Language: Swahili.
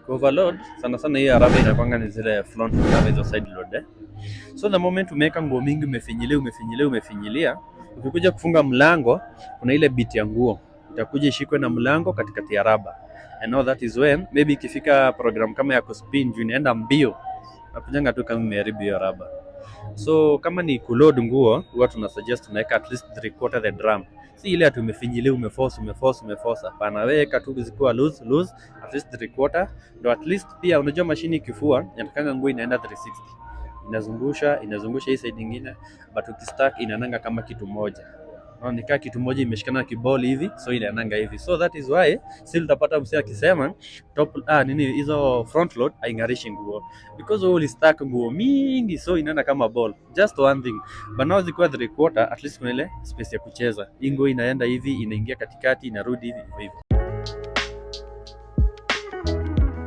Overload sana sana hii Araba inakwanga ni zile front load ama hizo side load So the moment umeweka nguo mingi umefinyilia, ukikuja kufunga mlango kuna ile bit ya nguo itakuja ishikwe na mlango katikati ya raba. And now that is when maybe ikifika program kama ya kuspin juu inaenda mbio nakujanga tu kama imeharibu hiyo raba. So kama ni kuload nguo huwa tunasuggest tunaweka at least 3/4 the drum. Si ile ati umefinyilia umeforce hapana, weka tu zikuwa loose at least 3/4 ndo at least pia unajua mashini ikifua inatakanga nguo inaenda 360 inazungusha hii side nyingine, but ukistack inananga kama kitu moja. Nikaa kitu moja imeshikana kiboli hivi, so inaananga hivi. So that is why still utapata msee akisema hizo front load haingarishi nguo because wewe ulistack nguo mingi, so inaenda kama ball. Just one thing, but now zikuwa 3/4 at least kuna ile space ya kucheza. Hii nguo inaenda hivi, inaingia katikati, inarudi hivi.